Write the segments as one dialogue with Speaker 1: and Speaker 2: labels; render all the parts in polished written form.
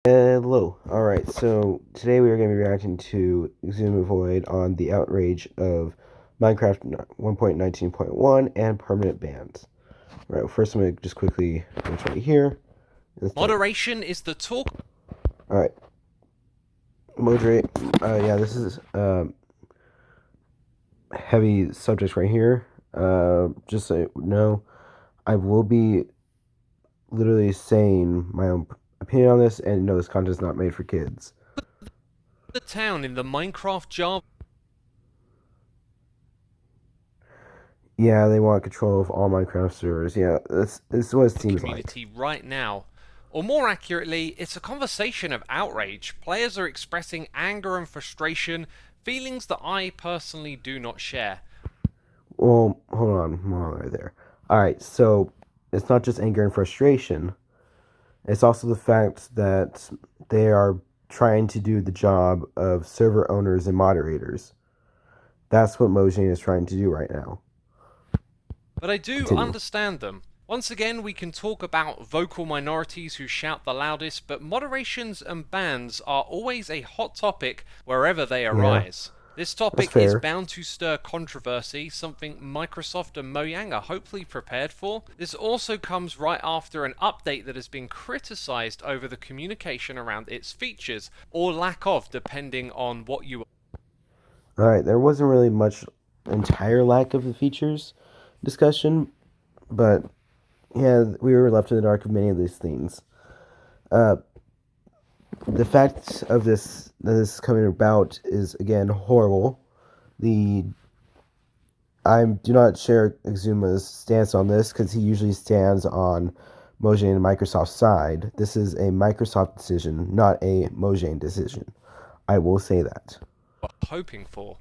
Speaker 1: Hello. Alright, so today we are going to be reacting to Xisuma Void on the outrage of Minecraft 1.19.1 and permanent bans. Alright, well, first I'm going to just quickly go right here.
Speaker 2: Moderation is the talk.
Speaker 1: Alright, moderate. Yeah, this is heavy subject right here. Just so you know, I will be literally saying my own opinion on this, and no, this content is not made for kids.
Speaker 2: The town in the Minecraft Java
Speaker 1: Yeah, they want control of all Minecraft servers. Yeah, this is what it seems like.
Speaker 2: community right now. Or more accurately, it's a conversation of outrage. Players are expressing anger and frustration, feelings that I personally do not share.
Speaker 1: Well, hold on right there. All right, so it's not just anger and frustration. It's also the fact that they are trying to do the job of server owners and moderators. That's what Mojang is trying to do right now.
Speaker 2: But I do
Speaker 1: Continue.
Speaker 2: understand them. Once again, we can talk about vocal minorities who shout the loudest, but moderations and bans are always a hot topic wherever they
Speaker 1: Yeah,
Speaker 2: arise. This
Speaker 1: that's
Speaker 2: topic is
Speaker 1: fair.
Speaker 2: bound to stir controversy, something Microsoft and Mojang are hopefully prepared for. This also comes right after an update that has been criticized over the communication around its features, or lack of, depending on what you.
Speaker 1: All right, there wasn't really much entire lack of the features discussion, but yeah, we were left in the dark of many of these things. Uh, the fact of this coming about is again horrible. The I do not share Xuma's stance on this because he usually stands on Mojang and Microsoft's side. This is a Microsoft decision, not a Mojang decision. I will say that.
Speaker 2: Hoping for.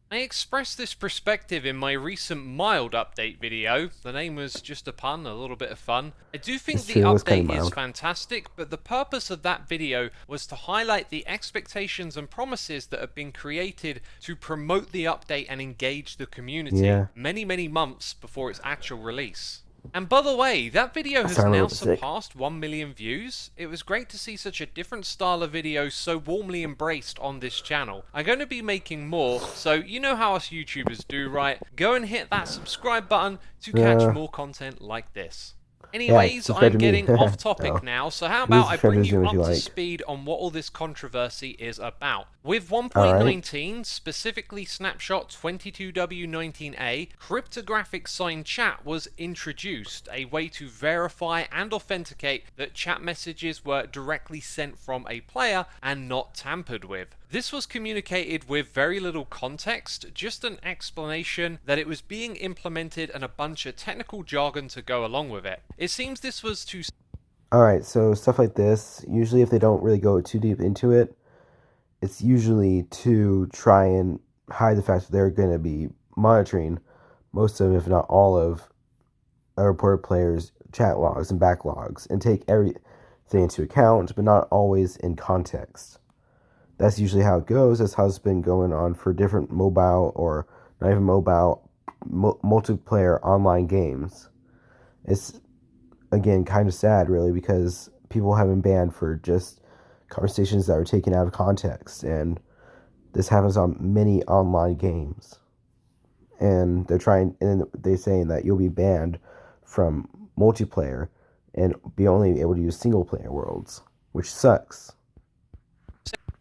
Speaker 2: I expressed this perspective in my recent mild update video. The name was just a pun, a little bit of fun. I do think
Speaker 1: It's
Speaker 2: the
Speaker 1: true, it was kind of
Speaker 2: update is
Speaker 1: mild.
Speaker 2: fantastic, but the purpose of that video was to highlight the expectations and promises that have been created to promote the update and engage the community
Speaker 1: Yeah.
Speaker 2: many months before its actual release. And by the way, that video has
Speaker 1: Sorry, I'm a
Speaker 2: now
Speaker 1: little bit sick.
Speaker 2: surpassed 1 million views. It was great to see such a different style of video so warmly embraced on this channel. I'm going to be making more, so you know how us YouTubers do, right? Go and hit that subscribe button to catch
Speaker 1: Uh,
Speaker 2: more content like this.
Speaker 1: yeah,
Speaker 2: Anyways,
Speaker 1: subscribe
Speaker 2: I'm
Speaker 1: to me.
Speaker 2: getting off
Speaker 1: No.
Speaker 2: topic now, so how
Speaker 1: You can
Speaker 2: about I
Speaker 1: subscribe to
Speaker 2: bring you
Speaker 1: Xuma if you
Speaker 2: up to
Speaker 1: like.
Speaker 2: speed on what all this controversy is about. With
Speaker 1: Alright.
Speaker 2: 1.19, specifically snapshot 22W19A, cryptographic signed chat was introduced, a way to verify and authenticate that chat messages were directly sent from a player and not tampered with. This was communicated with very little context, just an explanation that it was being implemented and a bunch of technical jargon to go along with it. It seems this was to.
Speaker 1: Alright, so stuff like this, usually if they don't really go too deep into it, it's usually to try and hide the fact that they're going to be monitoring most of, if not all of, a reported players' chat logs and backlogs and take everything into account, but not always in context. That's usually how it goes. That's how it's been going on for different mobile or not even mobile, multiplayer online games. It's, again, kind of sad, really, because people have been banned for just conversations that are taken out of context, and this happens on many online games. And they're saying that you'll be banned from multiplayer and be only able to use single player worlds, which sucks.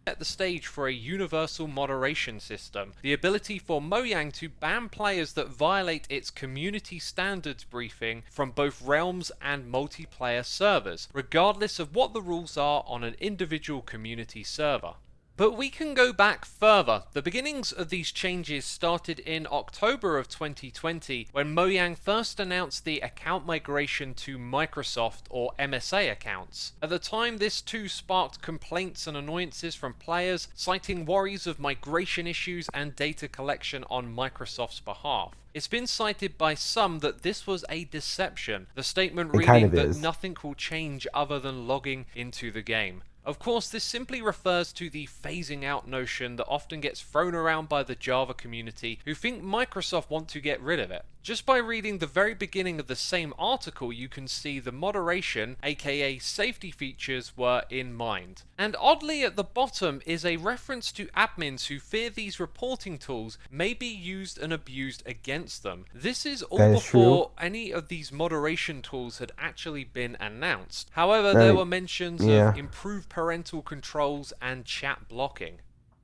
Speaker 2: Set the stage for a universal moderation system, the ability for Mojang to ban players that violate its community standards briefing from both realms and multiplayer servers, regardless of what the rules are on an individual community server. But we can go back further. The beginnings of these changes started in October of 2020 when Mojang first announced the account migration to Microsoft or MSA accounts. At the time, this too sparked complaints and annoyances from players, citing worries of migration issues and data collection on Microsoft's behalf. It's been cited by some that this was a deception, the statement
Speaker 1: It kind
Speaker 2: reading
Speaker 1: of
Speaker 2: that
Speaker 1: is.
Speaker 2: nothing will change other than logging into the game. Of course, this simply refers to the phasing out notion that often gets thrown around by the Java community who think Microsoft want to get rid of it. Just by reading the very beginning of the same article, you can see the moderation, aka safety features, were in mind. And oddly, at the bottom is a reference to admins who fear these reporting tools may be used and abused against them. This is all
Speaker 1: That is true.
Speaker 2: before any of these moderation tools had actually been announced. However,
Speaker 1: I
Speaker 2: there
Speaker 1: mean,
Speaker 2: were mentions of
Speaker 1: yeah.
Speaker 2: improved parental controls and chat blocking.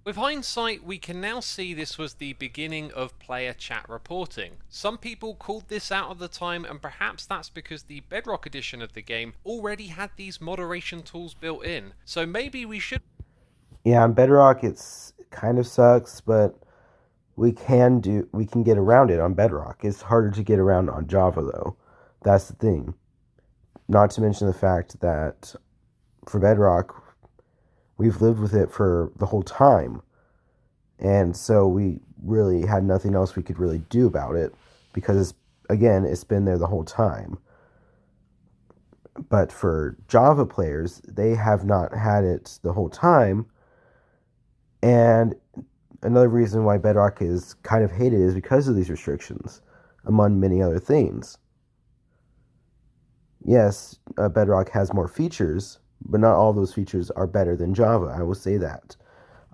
Speaker 2: With hindsight, we can now see this was the beginning of player chat reporting. Some people called this out at the time, and perhaps that's because the Bedrock edition of the game already had these moderation tools built in. So maybe we should.
Speaker 1: Yeah, on Bedrock, it's kind of sucks, but we can get around it on Bedrock. It's harder to get around on Java though. That's the thing. Not to mention the fact that for Bedrock, we've lived with it for the whole time. And so we really had nothing else we could really do about it because again, it's been there the whole time. But for Java players, they have not had it the whole time. And another reason why Bedrock is kind of hated is because of these restrictions, among many other things. Yes, Bedrock has more features, but not all those features are better than Java. I will say that.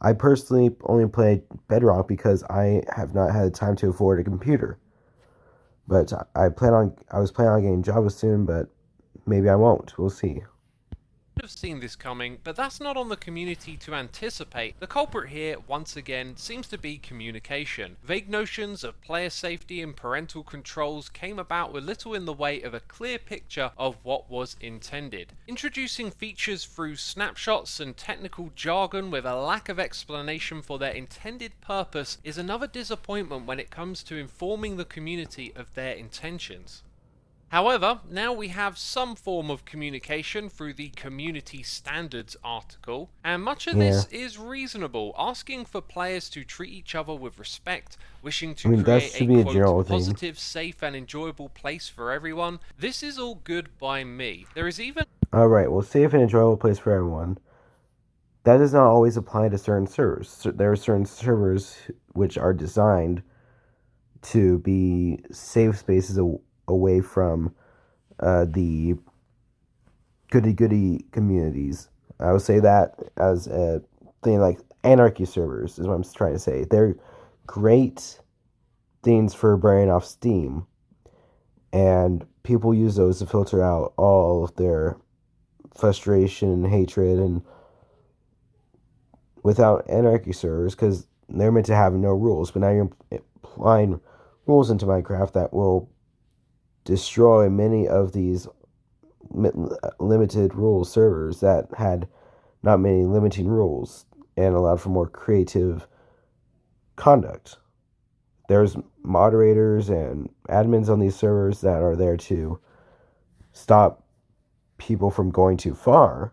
Speaker 1: I personally only play Bedrock because I have not had time to afford a computer. But I was planning on getting Java soon, but maybe I won't. We'll see.
Speaker 2: Have seen this coming, but that's not on the community to anticipate. The culprit here, once again, seems to be communication. Vague notions of player safety and parental controls came about with little in the way of a clear picture of what was intended. Introducing features through snapshots and technical jargon with a lack of explanation for their intended purpose is another disappointment when it comes to informing the community of their intentions. However, now we have some form of communication through the Community Standards article, and much of
Speaker 1: Yeah.
Speaker 2: this is reasonable, asking for players to treat each other with respect, wishing
Speaker 1: I
Speaker 2: to
Speaker 1: mean, that
Speaker 2: create a
Speaker 1: should be a
Speaker 2: quote,
Speaker 1: general thing.
Speaker 2: positive, safe, and enjoyable place for everyone. This is all good by me. There is even.
Speaker 1: Alright, well, safe and enjoyable place for everyone. That does not always apply to certain servers. There are certain servers which are designed to be safe spaces away from the goody goody communities. I would say that as a thing like anarchy servers is what I'm trying to say. They're great things for burning off steam, and people use those to filter out all of their frustration and hatred and without anarchy servers because they're meant to have no rules, but now you're applying rules into Minecraft that will destroy many of these limited rule servers that had not many limiting rules and allowed for more creative conduct. There's moderators and admins on these servers that are there to stop people from going too far,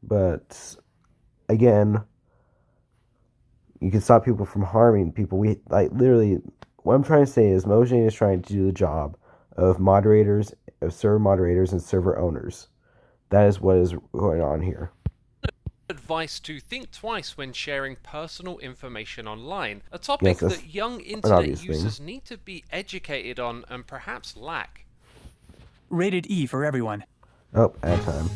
Speaker 1: but again, you can stop people from harming people. We like literally what I'm trying to say is Mojang is trying to do the job of moderators, of server moderators and server owners. That is what is going on here.
Speaker 2: Advice to think twice when sharing personal information online, a
Speaker 1: Yes,
Speaker 2: topic
Speaker 1: that's
Speaker 2: that young
Speaker 1: an
Speaker 2: internet
Speaker 1: obvious thing.
Speaker 2: users need to be educated on and perhaps lack.
Speaker 3: Rated E for everyone.
Speaker 1: Oh, ad time.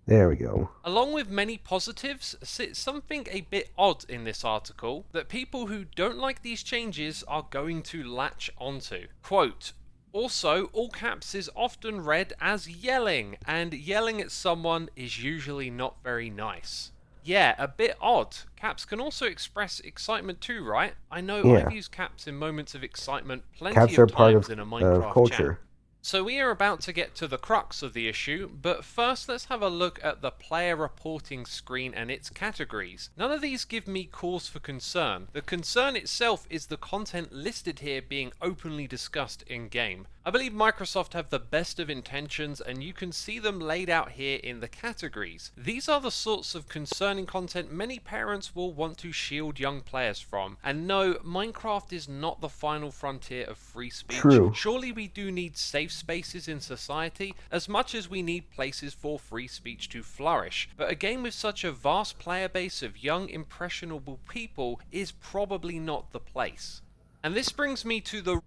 Speaker 1: There we go.
Speaker 2: Along with many positives, sits something a bit odd in this article that people who don't like these changes are going to latch onto. Quote, also, all caps is often read as yelling, and yelling at someone is usually not very nice. Yeah, a bit odd. Caps can also express excitement too, right? I know I've
Speaker 1: Yeah.
Speaker 2: used caps in moments of excitement plenty
Speaker 1: Caps
Speaker 2: of
Speaker 1: are part
Speaker 2: times in a
Speaker 1: of
Speaker 2: Minecraft chat.
Speaker 1: culture.
Speaker 2: So we are about to get to the crux of the issue, but first let's have a look at the player reporting screen and its categories. None of these give me cause for concern. The concern itself is the content listed here being openly discussed in game. I believe Microsoft have the best of intentions, and you can see them laid out here in the categories. These are the sorts of concerning content many parents will want to shield young players from. And no, Minecraft is not the final frontier of free speech.
Speaker 1: True.
Speaker 2: Surely we do need safe spaces in society as much as we need places for free speech to flourish. But a game with such a vast player base of young, impressionable people is probably not the place. And this brings me to the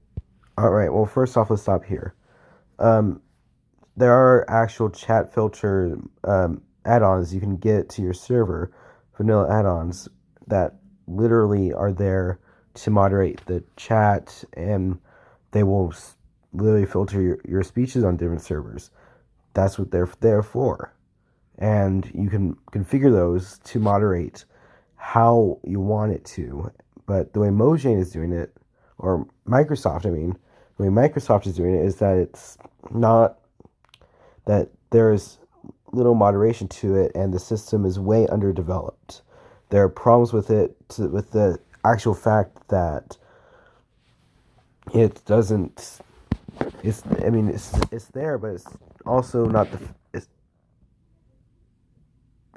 Speaker 1: All right. Well, first off, let's stop here. Um, there are actual chat filter add-ons you can get to your server, vanilla add-ons that literally are there to moderate the chat, and they will literally filter your speeches on different servers. That's what they're there for. And you can configure those to moderate how you want it to. But the way Mojang is doing it, or Microsoft, I mean, the way Microsoft is doing it is that it's not, that there's little moderation to it, and the system is way underdeveloped. There are problems with it, with the actual fact that it doesn't. It's, I mean, it's there, but it's also not the.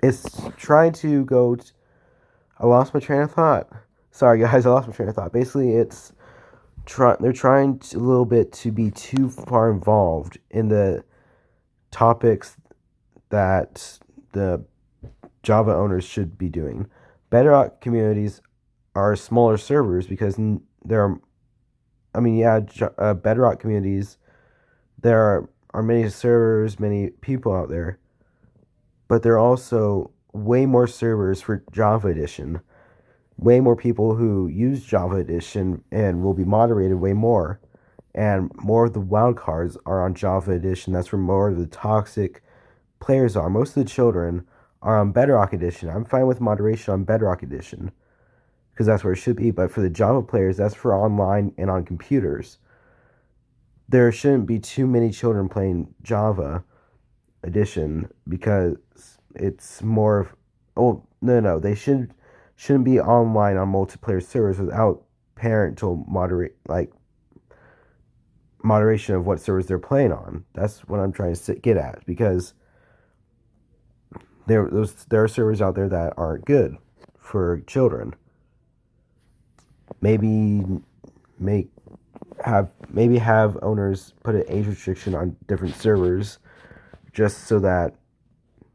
Speaker 1: It's trying to go. I lost my train of thought. Sorry, guys, I lost my train of thought. Basically, they're trying a little bit to be too far involved in the topics that the Java owners should be doing. Bedrock communities are smaller servers because there are, I mean, yeah, Bedrock communities, there are many servers, many people out there, but there are also way more servers for Java Edition, way more people who use Java Edition and will be moderated way more. And more of the wildcards are on Java Edition. That's where more of the toxic players are. Most of the children are on Bedrock Edition. I'm fine with moderation on Bedrock Edition because that's where it should be. But for the Java players, that's for online and on computers. There shouldn't be too many children playing Java Edition because it's more of, oh, no, they shouldn't be online on multiplayer servers without parental moderation of what servers they're playing on. That's what I'm trying to get at, because there are servers out there that aren't good for children. Maybe have owners put an age restriction on different servers just so that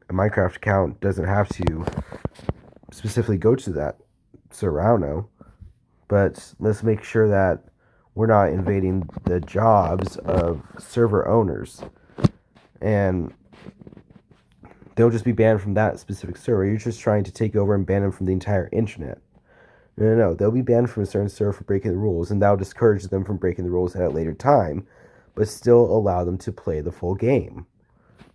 Speaker 1: a Minecraft account doesn't have to specifically go to that server. I don't know. But let's make sure that we're not invading the jobs of server owners. And they'll just be banned from that specific server. You're just trying to take over and ban them from the entire internet. No. They'll be banned from a certain server for breaking the rules, and that'll discourage them from breaking the rules at a later time, but still allow them to play the full game.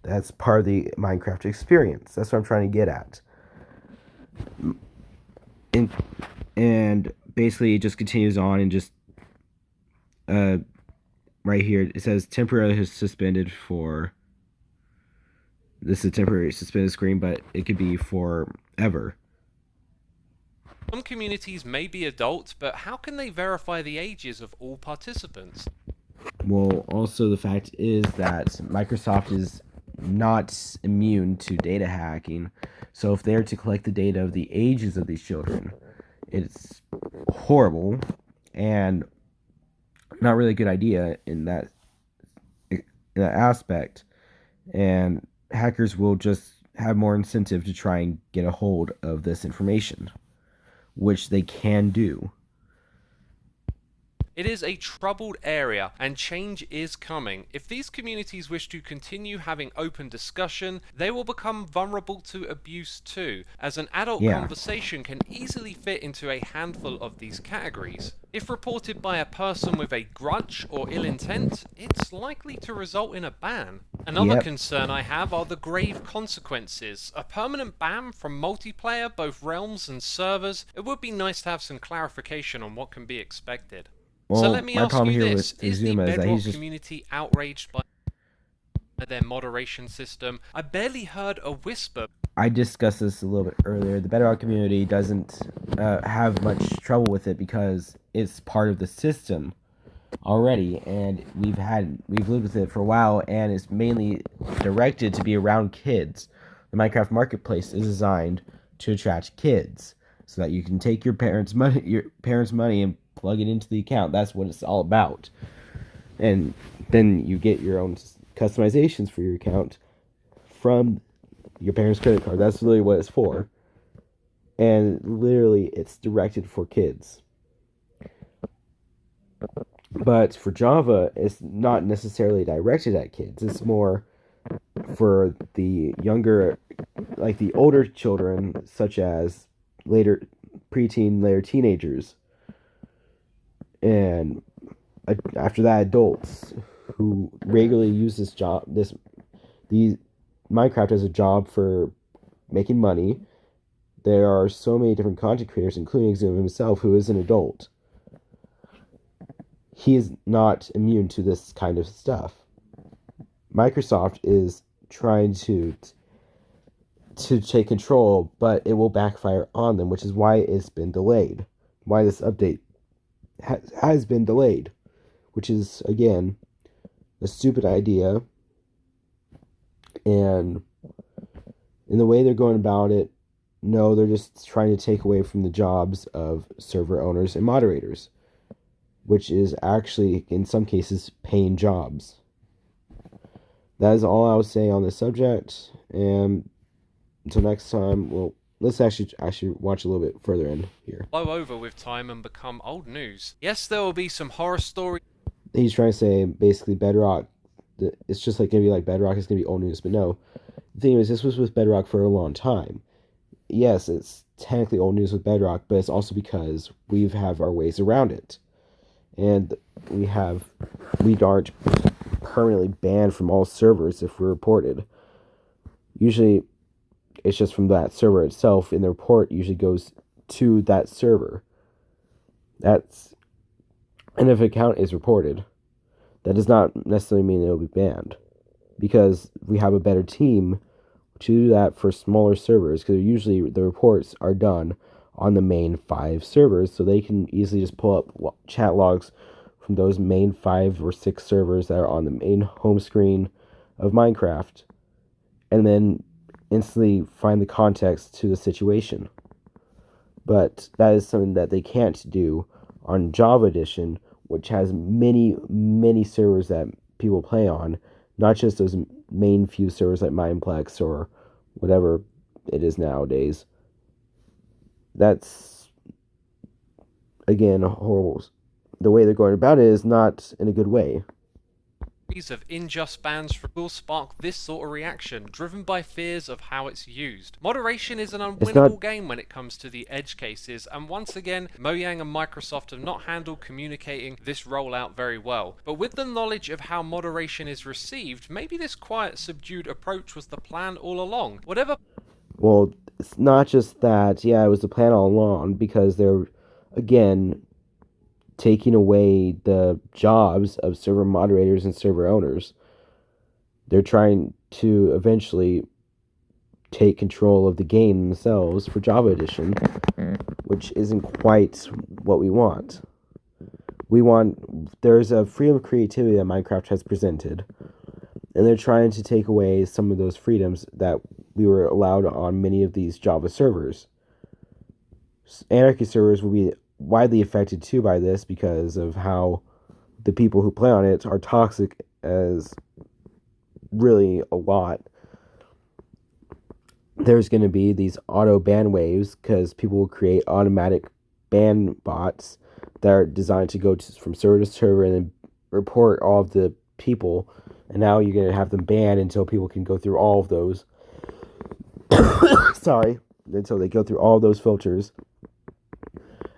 Speaker 1: That's part of the Minecraft experience. That's what I'm trying to get at. And basically, it just continues on and just right here it says temporarily suspended for. This is a temporary suspended screen, but it could be forever.
Speaker 2: Some communities may be adults, but how can they verify the ages of all participants?
Speaker 1: Well, also the fact is that Microsoft is not immune to data hacking. So if they're to collect the data of the ages of these children, it's horrible and not really a good idea in that aspect. And hackers will just have more incentive to try and get a hold of this information, which they can do.
Speaker 2: It is a troubled area, and change is coming. If these communities wish to continue having open discussion, they will become vulnerable to abuse too, as an adult conversation can easily fit into a handful of these categories. If reported by a person with a grudge or ill intent, it's likely to result in a ban. Another concern I have are the grave consequences. A permanent ban from multiplayer, both realms and servers. It would be nice to have some clarification on what can be expected. So
Speaker 1: Well,
Speaker 2: let me
Speaker 1: my
Speaker 2: ask
Speaker 1: problem
Speaker 2: you
Speaker 1: here
Speaker 2: this.
Speaker 1: with
Speaker 2: Is the
Speaker 1: Xisuma is that
Speaker 2: Bedrock
Speaker 1: he's just.
Speaker 2: community outraged by their moderation system? I barely heard a whisper.
Speaker 1: I discussed this a little bit earlier. The Bedrock community doesn't have much trouble with it because it's part of the system already, and we've lived with it for a while, and it's mainly directed to be around kids. The Minecraft Marketplace is designed to attract kids, so that you can take your parents' money and plug it into the account. That's what it's all about, and then you get your own customizations for your account from your parents' credit card. That's really what it's for, and literally, it's directed for kids. But for Java, it's not necessarily directed at kids. It's more for the younger, like the older children, such as later preteen, later teenagers, and after that, adults who regularly use these Minecraft as a job for making money. There are so many different content creators, including Xisuma himself, who is an adult. He is not immune to this kind of stuff. Microsoft is trying to take control, but it will backfire on them, which is why it's been delayed. Why this update has been delayed, which is again a stupid idea. And in the way they're going about it, no, they're just trying to take away from the jobs of server owners and moderators, which is actually in some cases paying jobs. That is all I will say on this subject, and until next time, well, let's actually watch a little bit further in here.
Speaker 2: Blow over with time and become old news. Yes, there will be some horror stories.
Speaker 1: He's trying to say basically Bedrock. It's just like gonna be like Bedrock is gonna be old news, but no. The thing is, this was with Bedrock for a long time. Yes, it's technically old news with Bedrock, but it's also because we have our ways around it, and we aren't permanently banned from all servers if we're reported. Usually, it's just from that server itself, and the report usually goes to that server. And if an account is reported, that does not necessarily mean it will be banned, because we have a better team to do that for smaller servers, because usually the reports are done on the main 5 servers, so they can easily just pull up chat logs from those main 5 or 6 servers that are on the main home screen of Minecraft, and then instantly find the context to the situation. But that is something that they can't do on Java Edition, which has many servers that people play on, not just those main few servers like Mineplex or whatever it is nowadays. That's, again, horrible. The way they're going about it is not in a good way.
Speaker 2: Of unjust bans will spark this sort of reaction, driven by fears of how it's used. Moderation is an unwinnable game when it comes to the edge cases, and once again, Mojang and Microsoft have not handled communicating this rollout very well. But with the knowledge of how moderation is received, maybe this quiet, subdued approach was the plan all along.
Speaker 1: Well, it's not just that. Yeah, it was the plan all along, because they're, again, taking away the jobs of server moderators and server owners. They're trying to eventually take control of the game themselves for Java Edition, which isn't quite what we want. There's a freedom of creativity that Minecraft has presented, and they're trying to take away some of those freedoms that we were allowed on many of these Java servers. Anarchy servers will be widely affected too by this, because of how the people who play on it are toxic as really a lot. There's going to be these auto ban waves, because people will create automatic ban bots that are designed to go from server to server and then report all of the people, and now you're going to have them banned until people can go through all of those. Sorry, until they go through all of those filters,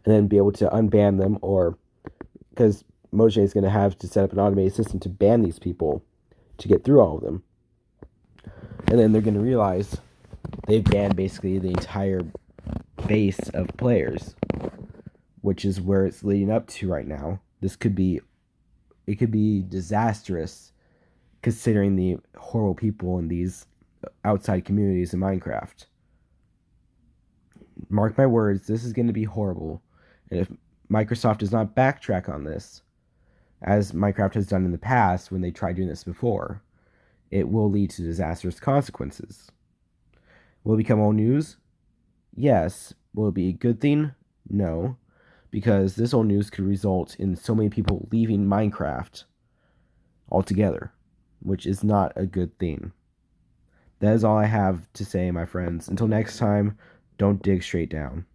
Speaker 1: and then be able to unban them, or because Mojang is going to have to set up an automated system to ban these people to get through all of them. And then they're going to realize they've banned basically the entire base of players, which is where it's leading up to right now. This could be it could be disastrous considering the horrible people in these outside communities in Minecraft. Mark my words, this is going to be horrible. And if Microsoft does not backtrack on this, as Minecraft has done in the past when they tried doing this before, it will lead to disastrous consequences. Will it become old news? Yes. Will it be a good thing? No. Because this old news could result in so many people leaving Minecraft altogether, which is not a good thing. That is all I have to say, my friends. Until next time, don't dig straight down.